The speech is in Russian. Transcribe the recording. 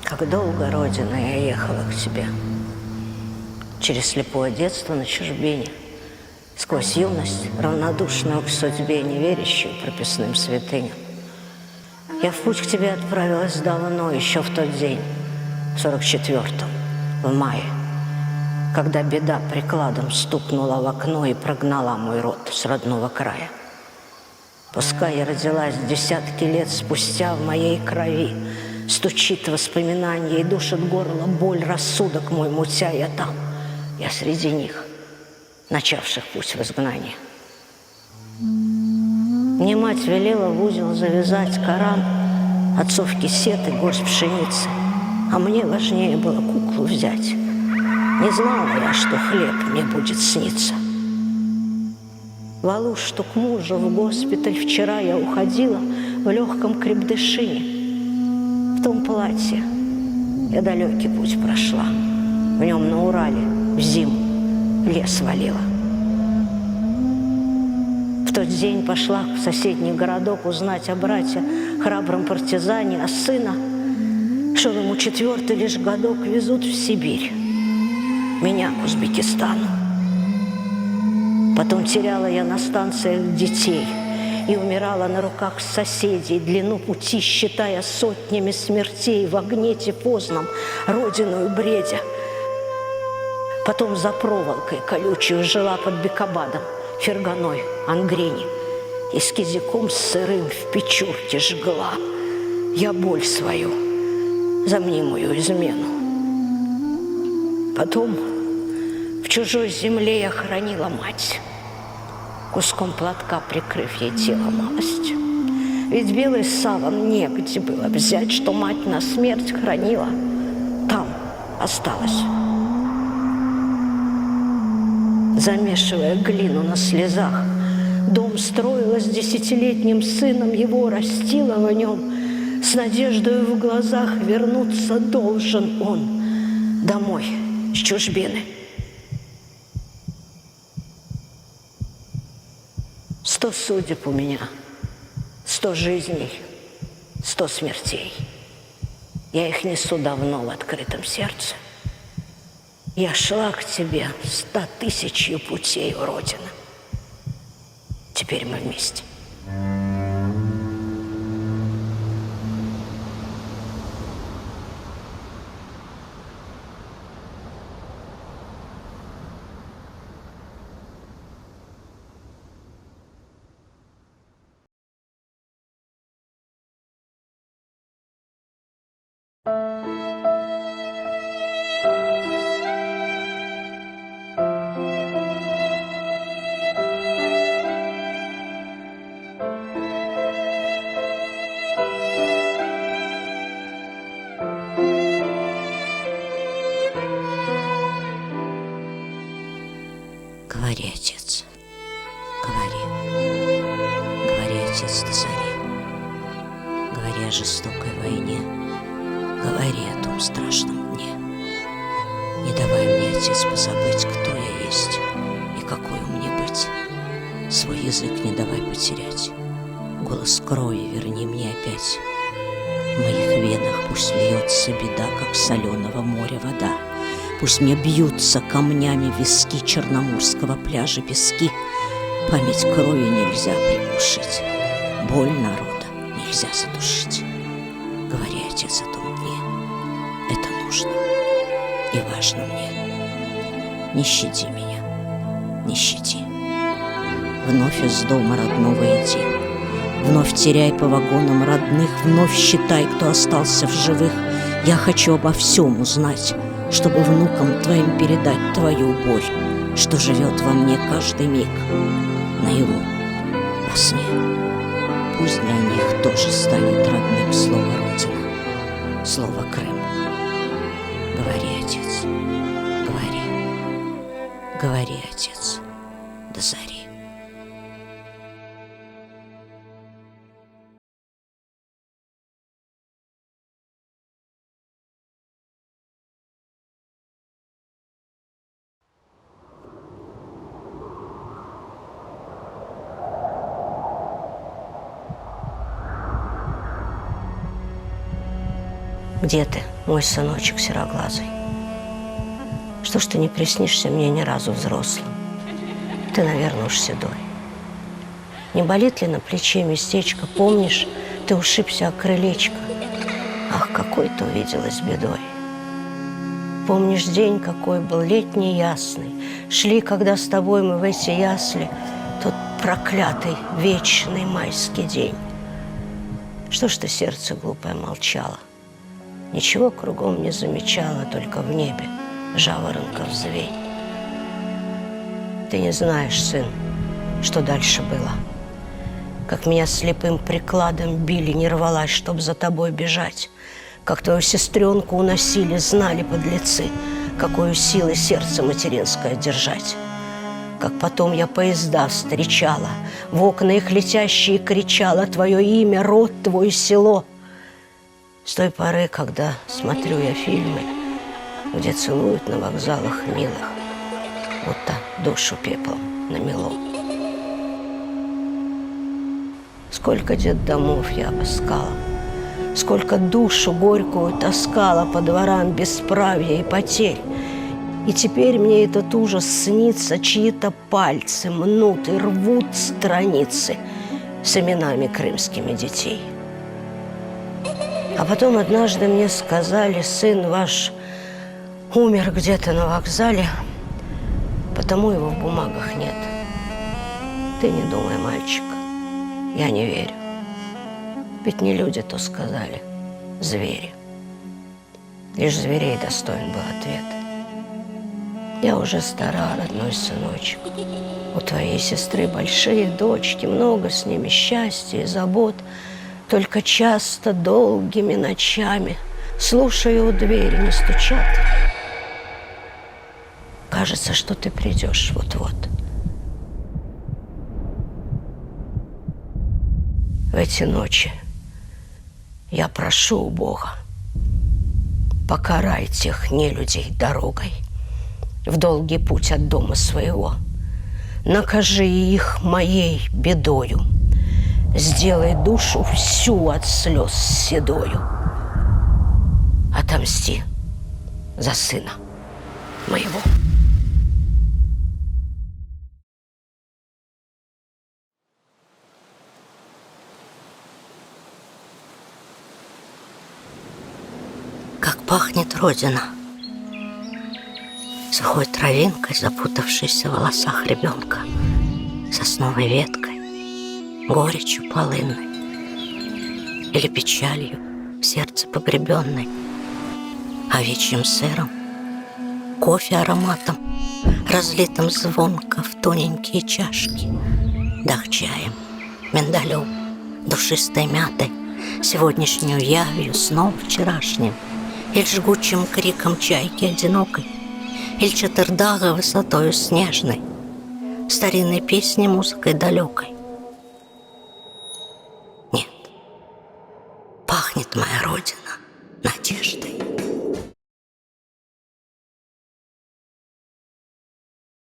Как долго, Родина, я ехала к тебе. Через слепое детство на чужбине, сквозь юность, равнодушную к судьбе, не верящую прописным святыням. Я в путь к тебе отправилась давно, еще в тот день, в 44-м, в мае, когда беда прикладом стукнула в окно и прогнала мой род с родного края. Пускай я родилась десятки лет спустя, в моей крови стучит воспоминание и душит горло боль, рассудок мой мутя. Я там, я среди них, начавших путь в изгнание. Мне мать велела в узел завязать Коран, отцов кисет и горсть пшеницы, а мне важнее было куклу взять. Не знала я, что хлеб мне будет сниться. В Алуш, что к мужу в госпиталь вчера я уходила в легком крепдышине. В том платье я далекий путь прошла. В нем на Урале в зиму лес валила. В тот день пошла в соседний городок узнать о брате, храбром партизане, а сына, шел ему 4-й лишь годок, везут в Сибирь, меня к Узбекистану. Потом теряла я на станциях детей и умирала на руках соседей, длину пути считая сотнями смертей в огне поздном, родину и бредя. Потом за проволокой колючую жила под Бекабадом, Ферганой, Ангрени, и с кизиком сырым в печурке жгла я боль свою за мнимую измену. Потом в чужой земле я хоронила мать, куском платка прикрыв ей тело малость. Ведь белый саван негде было взять, что мать на смерть хранила, там осталась. Замешивая глину на слезах, дом строила с 10-летним сыном, его растила в нем, с надеждой в глазах вернуться должен он домой с чужбины. 100 судеб у меня, 100 жизней, 100 смертей. Я их несу давно в открытом сердце. Я шла к тебе 100 000 путей, Родина. Теперь мы вместе. Говори, отец, говори, говори, отец, до зари. Говори о жестокой войне, говори о том страшном дне. Не давай мне, отец, позабыть, кто я есть и какой мне быть. Свой язык не давай потерять, голос крови верни мне опять. В моих венах пусть льется беда, как соленого моря вода. Пусть мне бьются камнями виски черноморского пляжа пески. Память крови нельзя приглушить, боль народа нельзя задушить. Говори, отец, о том дне, это нужно и важно мне. Не щади меня, не щади. Вновь из дома родного иди, вновь теряй по вагонам родных, вновь считай, кто остался в живых. Я хочу обо всем узнать, чтобы внукам твоим передать твою боль, что живет во мне каждый миг, наяву, во сне. Пусть для них тоже станет родным слово Родина, слово Крым. Говори, отец, говори, говори, отец, до зари. Где ты, мой сыночек сероглазый? Что ж ты не приснишься мне ни разу взрослым? Ты, наверное, уж седой. Не болит ли на плече местечко? Помнишь, ты ушибся о крылечко? Ах, какой ты увиделась бедой. Помнишь день, какой был летний ясный? Шли, когда с тобой мы в эти ясли, тот проклятый вечный майский день. Что ж ты, сердце глупое, молчало? Ничего кругом не замечала, только в небе жаворонков звень. Ты не знаешь, сын, что дальше было. Как меня слепым прикладом били, не рвалась, чтоб за тобой бежать. Как твою сестренку уносили, знали подлецы, какую силой сердце материнское держать. Как потом я поезда встречала, в окна их летящие кричала твое имя, род твой, село. С той поры, когда смотрю я фильмы, где целуют на вокзалах милых, будто душу пеплом намело. Сколько детдомов я обыскала, сколько душу горькую таскала по дворам бесправия и потерь. И теперь мне этот ужас снится, чьи-то пальцы мнут и рвут страницы с именами крымскими детей. А потом однажды мне сказали: сын ваш умер где-то на вокзале, потому его в бумагах нет. Ты не думай, мальчик, я не верю. Ведь не люди то сказали, звери. Лишь зверей достоин был ответ. Я уже стара, родной сыночек. У твоей сестры большие дочки, много с ними счастья и забот. Только часто долгими ночами, слушая у двери, не стучат. Кажется, что ты придешь вот-вот. В эти ночи я прошу у Бога: покарай тех нелюдей дорогой в долгий путь от дома своего. Накажи их моей бедою, сделай душу всю от слез седою. Отомсти за сына моего. Как пахнет Родина! Сухой травинкой, запутавшейся в волосах ребенка, сосновой веткой, горечью полынной или печалью в сердце погребенной, овечьим сыром, кофе ароматом, разлитым звонко в тоненькие чашки, дах чаем, миндалем, душистой мятой, сегодняшнюю явью, сном вчерашним, или жгучим криком чайки одинокой, или чатырдага высотою снежной, старинной песней музыкой далекой. Нет, пахнет моя Родина, надежда.